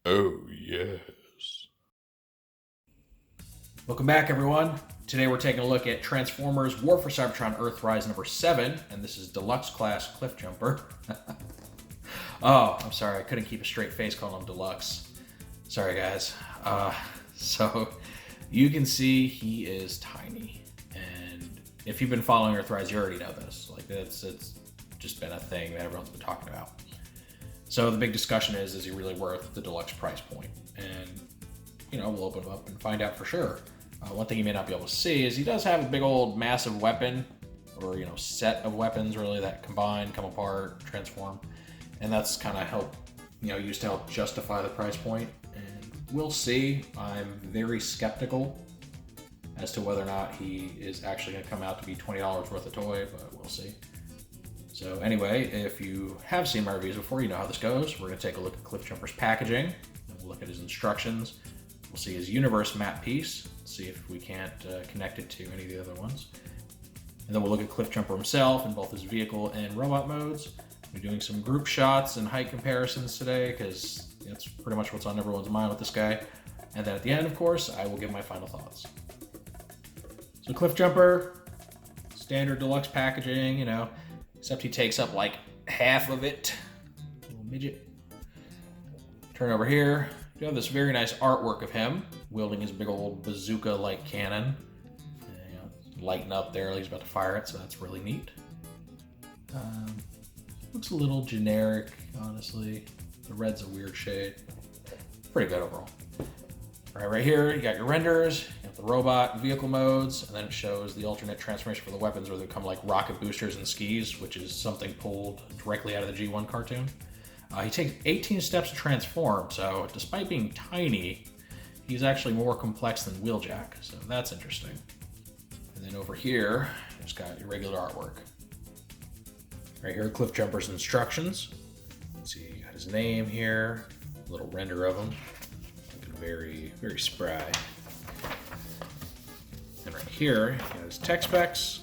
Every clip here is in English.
Oh, yes. Welcome back, everyone. Today we're taking a look at Transformers War for Cybertron Earthrise number 7, and this is Deluxe Class Cliffjumper. Oh, I'm sorry, I couldn't keep a straight face calling him Deluxe. Sorry, guys. So you can see he is tiny, and if you've been following Earthrise, you already know this. Like, it's just been a thing that everyone's been talking about. So the big discussion is he really worth the deluxe price point? And, we'll open him up and find out for sure. One thing you may not be able to see is he does have a big old massive weapon, or, set of weapons really that combine, come apart, transform. And that's kind of used to help justify the price point. And we'll see. I'm very skeptical as to whether or not he is actually going to come out to be $20 worth of toy, but we'll see. So anyway, if you have seen my reviews before, you know how this goes. We're going to take a look at Cliffjumper's packaging, and we'll look at his instructions. We'll see his universe map piece, see if we can't connect it to any of the other ones. And then we'll look at Cliffjumper himself in both his vehicle and robot modes. We're doing some group shots and height comparisons today, because that's pretty much what's on everyone's mind with this guy. And then at the end, of course, I will give my final thoughts. So Cliffjumper, standard deluxe packaging, except he takes up like half of it. Little midget. Turn over here. You have this very nice artwork of him wielding his big old bazooka-like cannon. Lighting up there like he's about to fire it, so that's really neat. Looks a little generic, honestly. The red's a weird shade. Pretty good overall. All right here, you got your renders, you have the robot and vehicle modes, and then it shows the alternate transformation for the weapons where they become like rocket boosters and skis, which is something pulled directly out of the G1 cartoon. He takes 18 steps to transform, so despite being tiny, he's actually more complex than Wheeljack, so that's interesting. And then over here, just got your regular artwork. Right here, Cliffjumper's instructions. Let's see, you got his name here, a little render of him. Very, very spry. And right here, you have his tech specs.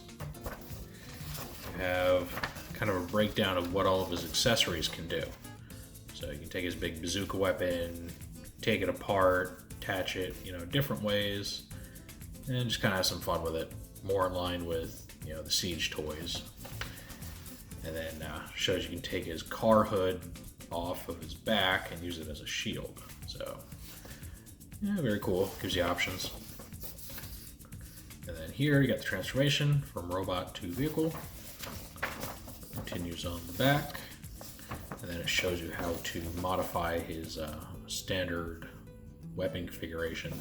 You have kind of a breakdown of what all of his accessories can do. So you can take his big bazooka weapon, take it apart, attach it, different ways, and just kind of have some fun with it. More in line with, the Siege toys. And then shows you can take his car hood off of his back and use it as a shield. So, yeah, very cool. Gives you options. And then here you got the transformation from robot to vehicle. Continues on the back. And then it shows you how to modify his standard weapon configuration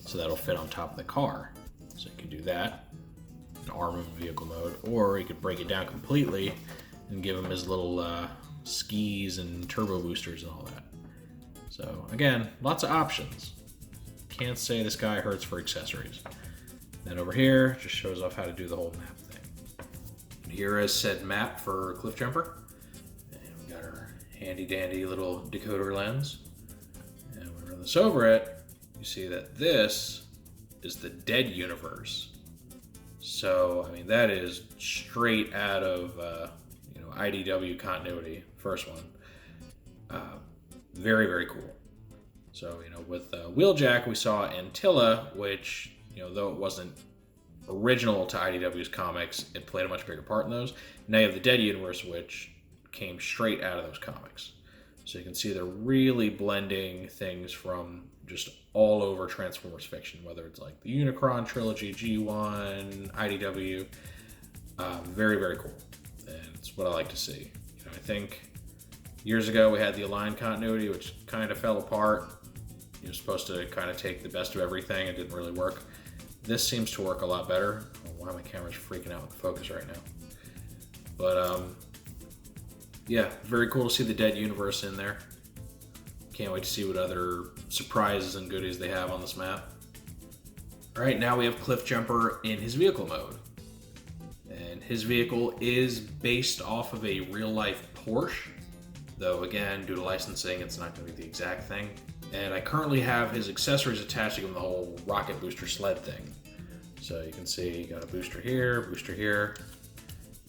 so that'll fit on top of the car. So you can do that in arm and vehicle mode, or you could break it down completely and give him his little skis and turbo boosters and all that. So again, lots of options. Can't say this guy hurts for accessories. Then over here, just shows off how to do the whole map thing. And here is said map for Cliffjumper. And we got our handy dandy little decoder lens. And when we run this over it, you see that this is the dead universe. So, that is straight out of, IDW continuity, first one. Very, very cool. So, with Wheeljack, we saw Antilla, which, though it wasn't original to IDW's comics, it played a much bigger part in those. Now you have the Dead Universe, which came straight out of those comics. So you can see they're really blending things from just all over Transformers fiction, whether it's like the Unicron trilogy, G1, IDW. Very, very cool. And it's what I like to see. I think years ago we had the Aligned continuity, which kind of fell apart. You're supposed to kind of take the best of everything. It didn't really work. This seems to work a lot better. I don't know why my camera's freaking out with the focus right now. But yeah, very cool to see the Dead Universe in there. Can't wait to see what other surprises and goodies they have on this map. All right, now we have Cliffjumper in his vehicle mode. And his vehicle is based off of a real-life Porsche, though again, due to licensing, it's not going to be the exact thing. And I currently have his accessories attached to him, the whole rocket booster sled thing. So you can see you got a booster here.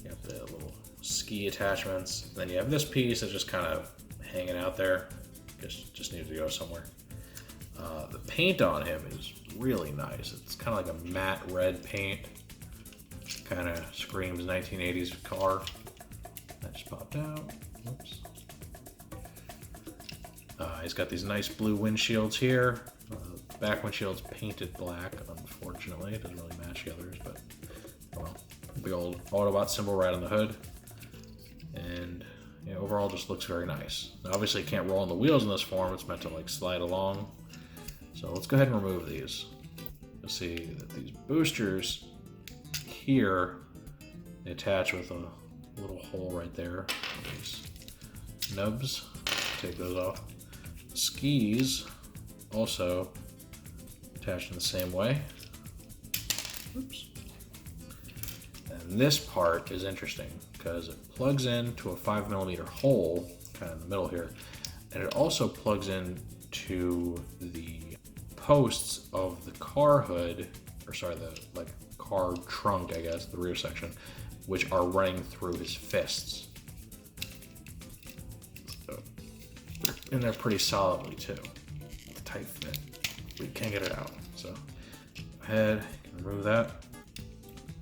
You have the little ski attachments. Then you have this piece that's just kind of hanging out there. just needed to go somewhere. The paint on him is really nice. It's kind of like a matte red paint. Kind of screams 1980s car. That just popped out. Whoops. He's got these nice blue windshields here. Back windshield's painted black, unfortunately. It doesn't really match the others, but well. Big old Autobot symbol right on the hood. And yeah, overall just looks very nice. Now, obviously you can't roll on the wheels in this form. It's meant to like slide along. So let's go ahead and remove these. You'll see that these boosters here, they attach with a little hole right there. These nubs, take those off. The skis also attached in the same way. Oops. And this part is interesting because it plugs into a 5mm hole, kind of in the middle here, and it also plugs in to the posts of the car hood, or sorry, the like car trunk, I guess, the rear section, which are running through his fists. So, and they're pretty solidly too. It's a tight fit. We can't get it out. So go ahead, you can remove that.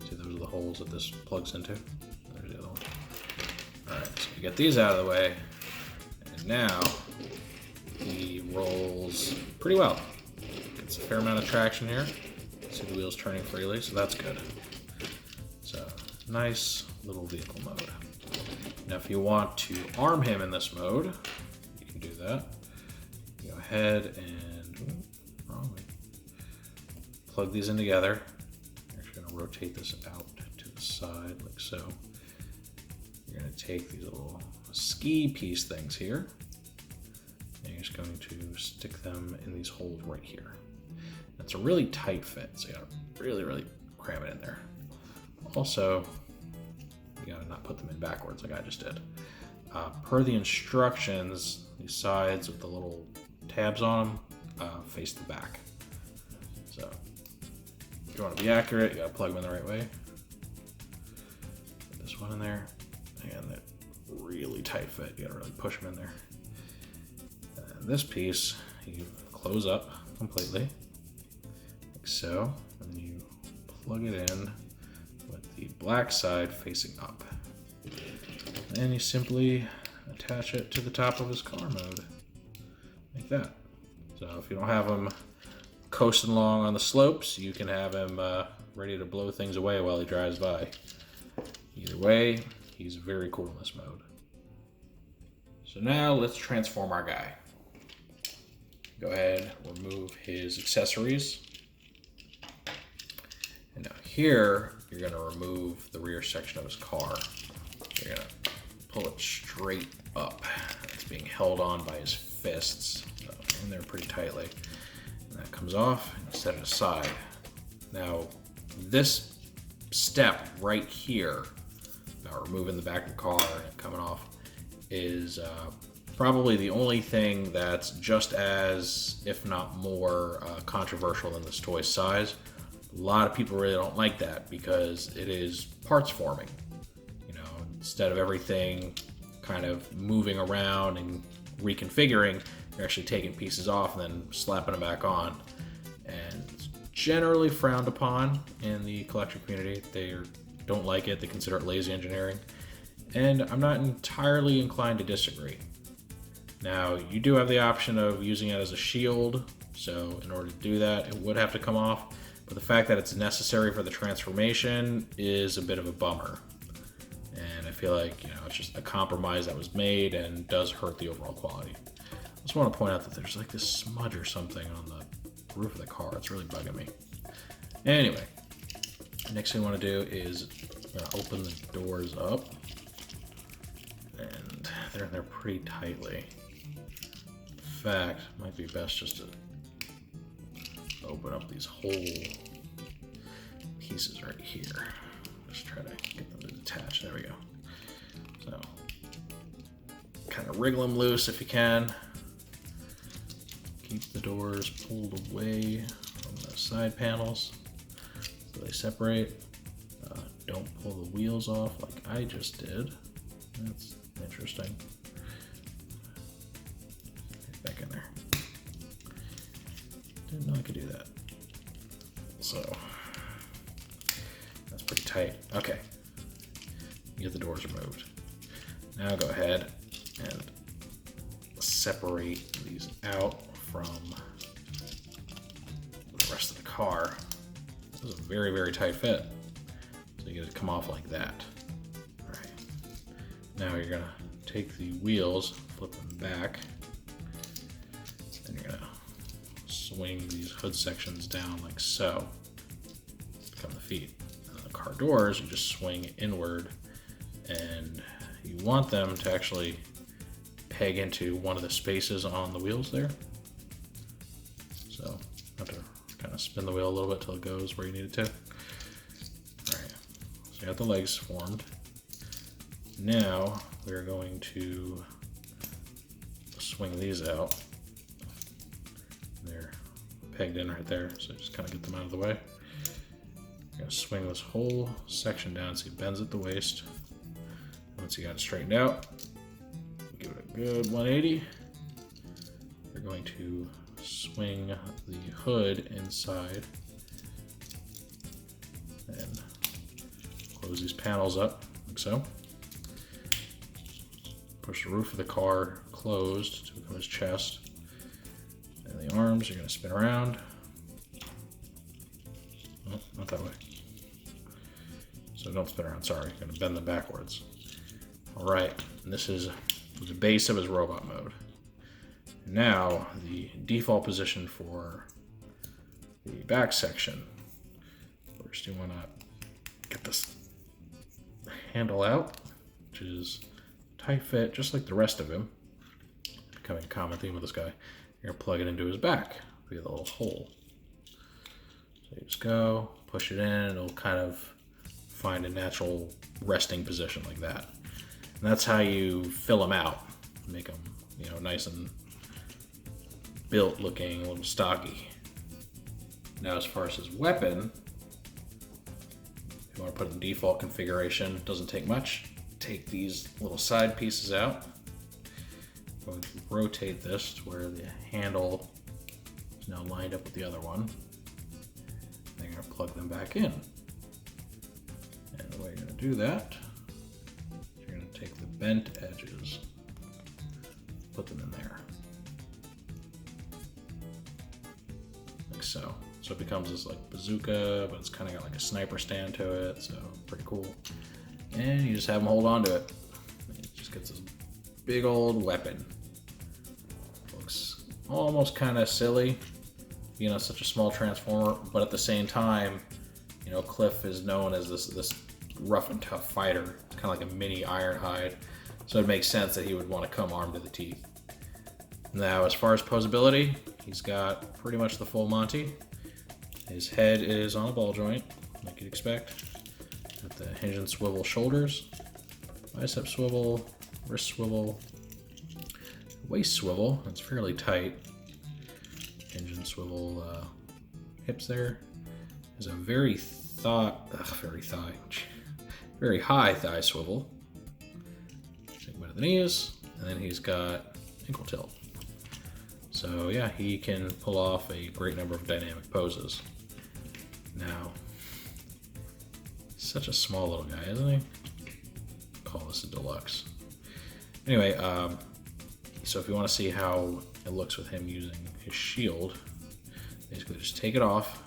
See, those are the holes that this plugs into. There's the other one. Alright, so you get these out of the way, and now he rolls pretty well. Gets a fair amount of traction here. See the wheels turning freely, so that's good. So, nice little vehicle mode. Now, if you want to arm him in this mode, you can do that. You go ahead and plug these in together. You're actually going to rotate this out to the side, like so. You're going to take these little ski piece things here, and you're just going to stick them in these holes right here. It's a really tight fit, so you gotta really cram it in there. Also, you gotta not put them in backwards like I just did. Per the instructions, these sides with the little tabs on them face the back. So, if you want to be accurate, you gotta plug them in the right way. Put this one in there. Again, that really tight fit. You gotta really push them in there. And this piece, you close up completely. Like so, and then you plug it in with the black side facing up. And you simply attach it to the top of his car mode, like that. So if you don't have him coasting along on the slopes, you can have him ready to blow things away while he drives by. Either way, he's very cool in this mode. So now let's transform our guy. Go ahead, remove his accessories. And now here, you're going to remove the rear section of his car. You're going to pull it straight up. It's being held on by his fists in there pretty tightly. And that comes off and set it aside. Now, this step right here, about removing the back of the car and it coming off, is probably the only thing that's just as, if not more, controversial than this toy's size. A lot of people really don't like that because it is parts forming. You know, instead of everything kind of moving around and reconfiguring, you're actually taking pieces off and then slapping them back on. And it's generally frowned upon in the collector community. They don't like it. They consider it lazy engineering. And I'm not entirely inclined to disagree. Now, you do have the option of using it as a shield. So in order to do that, it would have to come off. But the fact that it's necessary for the transformation is a bit of a bummer. And I feel like, you know, it's just a compromise that was made and does hurt the overall quality. I just want to point out that there's like this smudge or something on the roof of the car. It's really bugging me. Anyway, next thing I want to do is open the doors up. And they're in there pretty tightly. In fact, it might be best just to open up these whole pieces right here. Just try to get them to detach. There we go. So, kind of wriggle them loose if you can. Keep the doors pulled away from the side panels so they separate. Don't pull the wheels off like I just did. That's interesting. Get back didn't know I could do that. So that's pretty tight. Okay, get the doors removed. Now go ahead and separate these out from the rest of the car. This is a very, very tight fit. So you get it to come off like that. All right. Now you're gonna take the wheels, flip them back, and you're gonna swing these hood sections down like so. Become the feet. And the car doors, you just swing inward, and you want them to actually peg into one of the spaces on the wheels there. So have to kind of spin the wheel a little bit till it goes where you need it to. All right, so you got the legs formed. Now we're going to swing these out. They're pegged in right there, so just kind of get them out of the way. You're gonna swing this whole section down so it bends at the waist. Once you got it straightened out, give it a good 180. You're going to swing the hood inside and close these panels up like so. Push the roof of the car closed to become his chest. And the arms are going to spin around. Oh, not that way. So don't spin around, sorry. Going to bend them backwards. All right, and this is the base of his robot mode. Now, the default position for the back section. First, you want to get this handle out, which is tight fit, just like the rest of him. Becoming a common theme with this guy. You're going to plug it into his back via the little hole. So you just go, push it in, and it'll kind of find a natural resting position like that. And that's how you fill them out. Make them, nice and built looking, a little stocky. Now as far as his weapon, if you want to put it in default configuration, it doesn't take much. Take these little side pieces out. I'm going to rotate this to where the handle is now lined up with the other one. Then you're going to plug them back in. And the way you're going to do that, you're going to take the bent edges, put them in there. Like so. So it becomes this like bazooka, but it's kind of got like a sniper stand to it, so pretty cool. And you just have them hold on to it. And it just gets this big old weapon. Looks almost kind of silly, such a small transformer, but at the same time, Cliff is known as this rough and tough fighter. It's kind of like a mini Ironhide, so it makes sense that he would want to come armed to the teeth. Now, as far as posability, he's got pretty much the full Monty. His head is on a ball joint, like you'd expect. Got the hinge and swivel shoulders, bicep swivel, wrist swivel, waist swivel. That's fairly tight. Hinge and swivel hips there. There's a very high thigh swivel. Take him out of the knees, and then he's got ankle tilt. So yeah, he can pull off a great number of dynamic poses. Now, he's such a small little guy, isn't he? Call this a deluxe. Anyway, so if you want to see how it looks with him using his shield, basically just take it off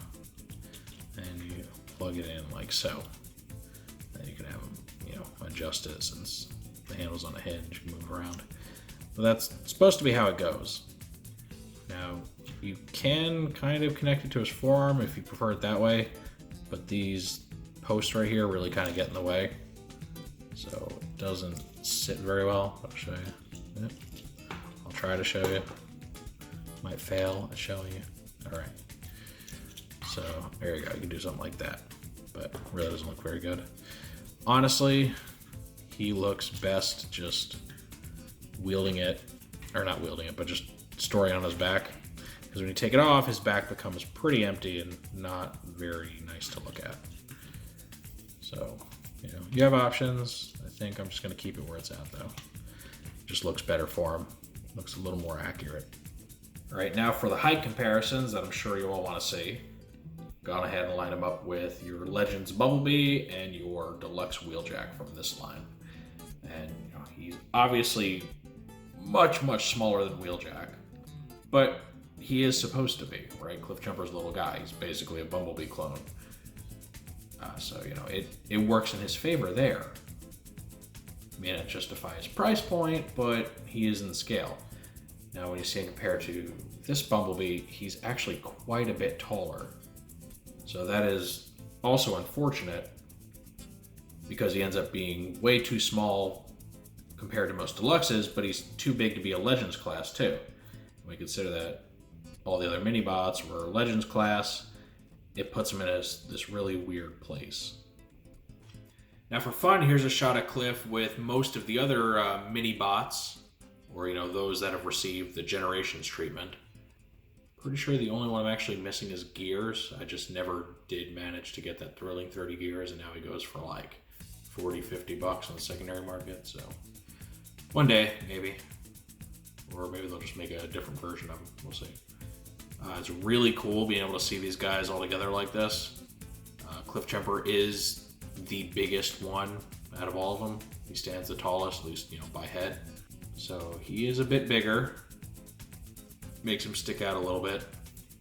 and you plug it in like so. Then you can have him, adjust it since the handle's on a hinge, you move around. But that's supposed to be how it goes. Now, you can kind of connect it to his forearm if you prefer it that way, but these posts right here really kind of get in the way, so it doesn't sit very well. I'll show you. Yep. I'll try to show you. Might fail at showing you. All right. So there you go. You can do something like that, but it really doesn't look very good. Honestly, he looks best just wielding it, or not wielding it, but just storing it on his back. Because when you take it off, his back becomes pretty empty and not very nice to look at. So, you have options. I think I'm just going to keep it where it's at, though. Just looks better for him. Looks a little more accurate. All right, now for the height comparisons that I'm sure you all want to see, gone ahead and line them up with your Legends Bumblebee and your Deluxe Wheeljack from this line. And he's obviously much, much smaller than Wheeljack, but he is supposed to be, right? Cliffjumper's a little guy. He's basically a Bumblebee clone. So, it works in his favor there. May not justify his price point, but he is in the scale. Now, when you see him compared to this Bumblebee, he's actually quite a bit taller. So that is also unfortunate because he ends up being way too small compared to most Deluxes, but he's too big to be a Legends class too. When we consider that all the other mini-bots were Legends class, it puts him in this really weird place. Now for fun, here's a shot of Cliff with most of the other mini-bots, or those that have received the Generations treatment. Pretty sure the only one I'm actually missing is Gears. I just never did manage to get that thrilling 30 Gears, and now he goes for like 40, 50 bucks on the secondary market. So one day, maybe. Or maybe they'll just make a different version of him. We'll see. It's really cool being able to see these guys all together like this. Cliffjumper is the biggest one out of all of them. He stands the tallest, at least, by head. So he is a bit bigger. Makes him stick out a little bit,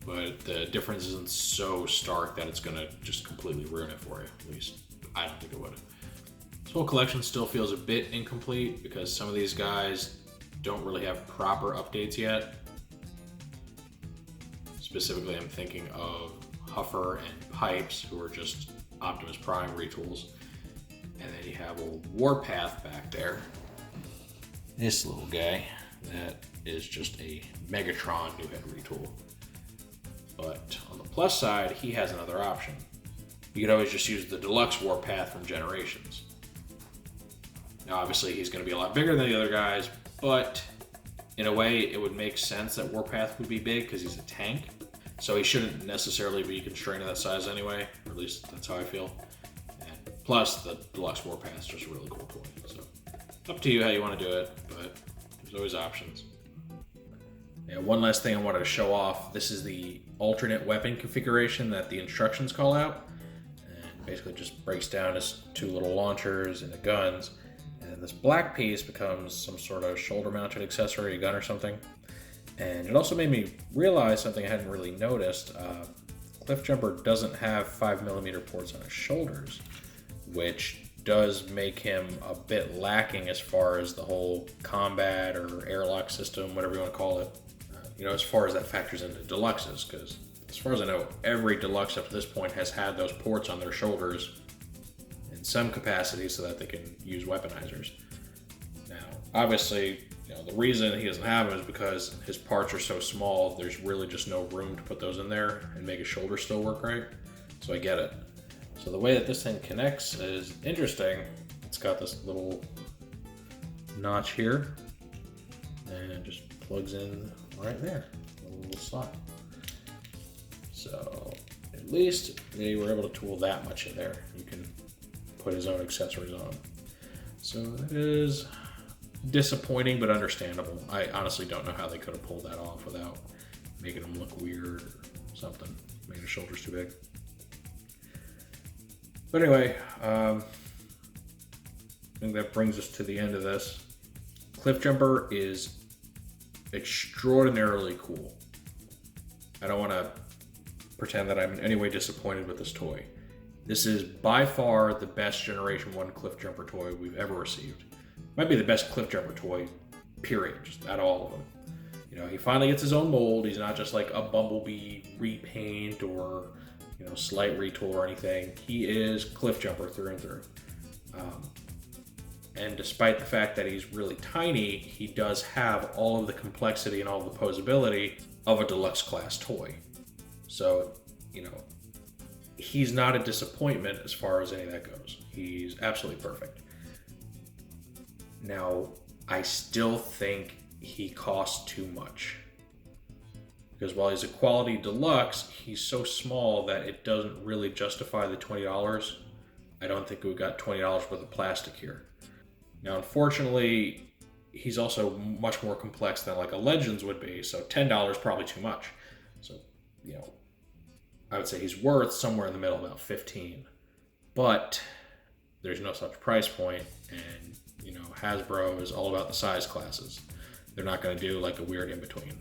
but the difference isn't so stark that it's going to just completely ruin it for you. At least I don't think it would. This whole collection still feels a bit incomplete because some of these guys don't really have proper updates yet. Specifically, I'm thinking of Huffer and Pipes, who are just Optimus Prime retools. And then you have a Warpath back there. This little guy that is just a Megatron new head retool. But on the plus side, he has another option. You could always just use the Deluxe Warpath from Generations. Now obviously he's going to be a lot bigger than the other guys, but in a way it would make sense that Warpath would be big because he's a tank. So he shouldn't necessarily be constrained to that size anyway, or at least that's how I feel. And plus the Deluxe Warpath is just a really cool toy. So up to you how you want to do it, but there's always options. Yeah, one last thing I wanted to show off. This is the alternate weapon configuration that the instructions call out. And basically just breaks down as two little launchers and the guns. And this black piece becomes some sort of shoulder-mounted accessory, a gun or something. And it also made me realize something I hadn't really noticed. Cliffjumper doesn't have 5mm ports on his shoulders, which does make him a bit lacking as far as the whole combat or airlock system, whatever you want to call it. As far as that factors into Deluxes, because as far as I know, every Deluxe up to this point has had those ports on their shoulders in some capacity so that they can use weaponizers. Now, obviously, the reason he doesn't have them is because his parts are so small, there's really just no room to put those in there and make his shoulder still work right. So I get it. So the way that this thing connects is interesting. It's got this little notch here and it just plugs in right there, a little slot. So at least they were able to tool that much in there. You can put his own accessories on. So that is disappointing, but understandable. I honestly don't know how they could have pulled that off without making him look weird or something, making his shoulders too big. But anyway, I think that brings us to the end of this. Cliffjumper is extraordinarily cool. I don't want to pretend that I'm in any way disappointed with this toy. This is by far the best Generation 1 Cliffjumper toy we've ever received. Might be the best Cliffjumper toy, period, just out of all of them. He finally gets his own mold. He's not just like a Bumblebee repaint or, slight retool or anything. He is Cliffjumper through and through. And despite the fact that he's really tiny, he does have all of the complexity and all of the posability of a Deluxe class toy. So, he's not a disappointment as far as any of that goes. He's absolutely perfect. Now, I still think he costs too much. Because while he's a quality Deluxe, he's so small that it doesn't really justify the $20. I don't think we got $20 worth of plastic here. Now, unfortunately, he's also much more complex than like a Legends would be. So $10 probably too much. So, I would say he's worth somewhere in the middle, about 15. But there's no such price point, and Hasbro is all about the size classes. They're not going to do like a weird in between.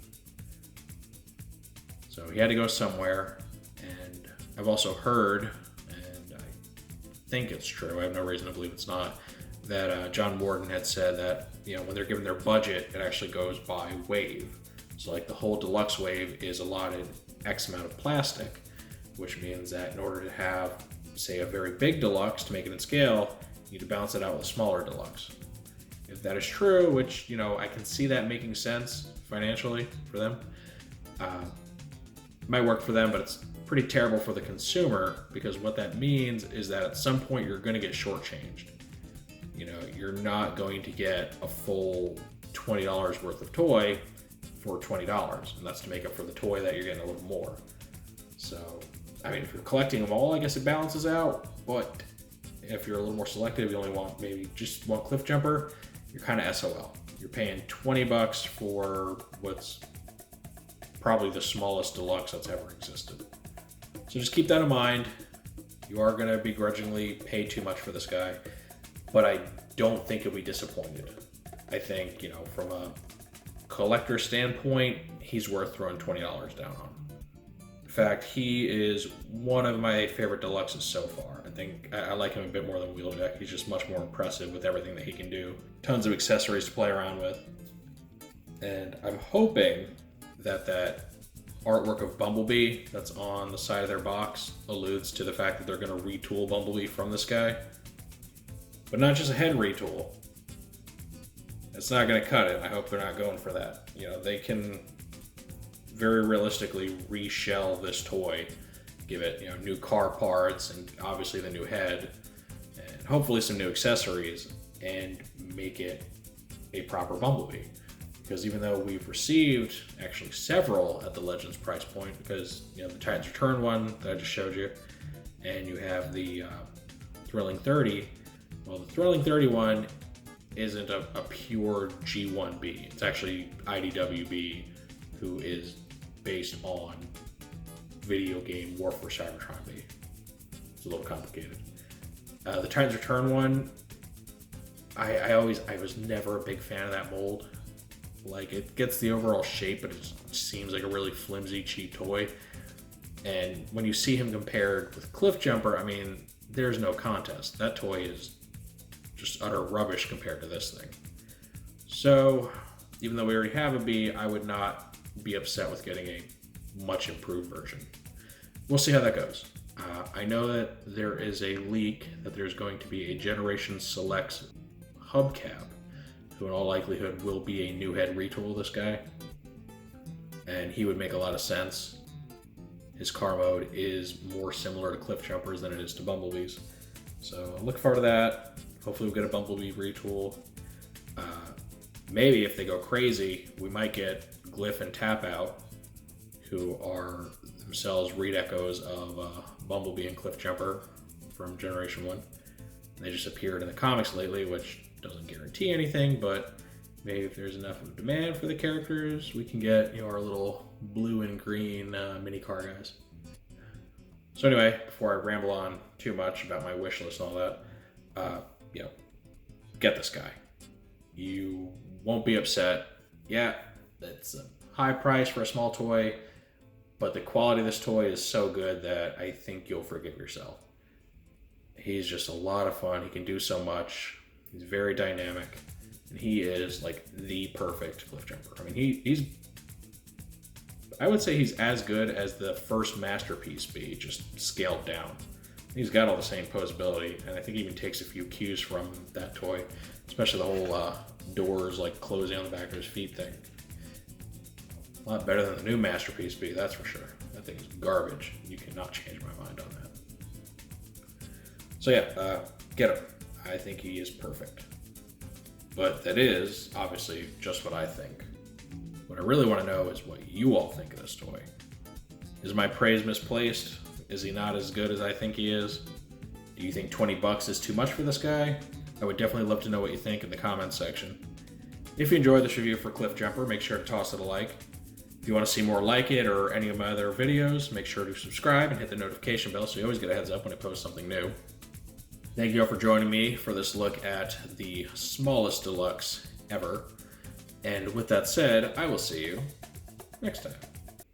So he had to go somewhere, and I've also heard, and I think it's true, I have no reason to believe it's not, that John Warden had said that when they're given their budget, it actually goes by wave. So like the whole deluxe wave is allotted X amount of plastic, which means that in order to have, say, a very big deluxe to make it in scale, you need to balance it out with a smaller deluxe. If that is true, which I can see that making sense financially for them, it might work for them, but it's pretty terrible for the consumer, because what that means is that at some point you're going to get shortchanged. You're not going to get a full $20 worth of toy for $20, and that's to make up for the toy that you're getting a little more. So, if you're collecting them all, I guess it balances out, but if you're a little more selective, you only want Cliffjumper, you're kind of SOL. You're paying $20 for what's probably the smallest deluxe that's ever existed. So just keep that in mind. You are going to begrudgingly pay too much for this guy, but I don't think you'll be disappointed. I think, from a collector standpoint, he's worth throwing $20 down on. In fact, he is one of my favorite deluxes so far. I think I like him a bit more than Wheeljack. He's just much more impressive with everything that he can do. Tons of accessories to play around with. And I'm hoping that artwork of Bumblebee that's on the side of their box alludes to the fact that they're going to retool Bumblebee from this guy. But not just a head retool. It's not going to cut it. I hope they're not going for that. They can very realistically reshell this toy, give it new car parts and obviously the new head, and hopefully some new accessories, and make it a proper Bumblebee. Because even though we've received actually several at the Legends price point, because the Titans Return one that I just showed you, and you have the Thrilling 30. Well, the Thrilling 31 isn't a pure G1B. It's actually IDWB, who is based on video game War for Cybertron B. It's a little complicated. The Titans Return one, I was never a big fan of that mold. Like, it gets the overall shape, but it just seems like a really flimsy, cheap toy. And when you see him compared with Cliffjumper, there's no contest. That toy is just utter rubbish compared to this thing. So, even though we already have a B, I would not be upset with getting a much improved version. We'll see how that goes. I know that there is a leak that there's going to be a Generation Selects hubcap, who in all likelihood will be a new head retool of this guy. And he would make a lot of sense. His car mode is more similar to Cliffjumper's than it is to Bumblebee's. So look forward to that. Hopefully we'll get a Bumblebee retool. Maybe if they go crazy, we might get Glyph and Tap Out, who are themselves read echoes of Bumblebee and Cliffjumper from Generation 1. They just appeared in the comics lately, which doesn't guarantee anything, but maybe if there's enough of a demand for the characters, we can get our little blue and green mini car guys. So anyway, before I ramble on too much about my wish list and all that, get this guy. You won't be upset. Yeah, it's a high price for a small toy, but the quality of this toy is so good that I think you'll forgive yourself. He's just a lot of fun. He can do so much. He's very dynamic, and he is like the perfect Cliffjumper. He's I would say he's as good as the first Masterpiece B, just scaled down. He's got all the same posability, and I think he even takes a few cues from that toy, especially the whole doors like closing on the back of his feet thing. A lot better than the new Masterpiece B, that's for sure. That thing is garbage. You cannot change my mind on that. So yeah, get him. I think he is perfect. But that is obviously just what I think. What I really want to know is what you all think of this toy. Is my praise misplaced? Is he not as good as I think he is? Do you think $20 is too much for this guy? I would definitely love to know what you think in the comments section. If you enjoyed this review for Cliffjumper, make sure to toss it a like. If you want to see more like it or any of my other videos, make sure to subscribe and hit the notification bell so you always get a heads up when I post something new. Thank you all for joining me for this look at the smallest deluxe ever. And with that said, I will see you next time.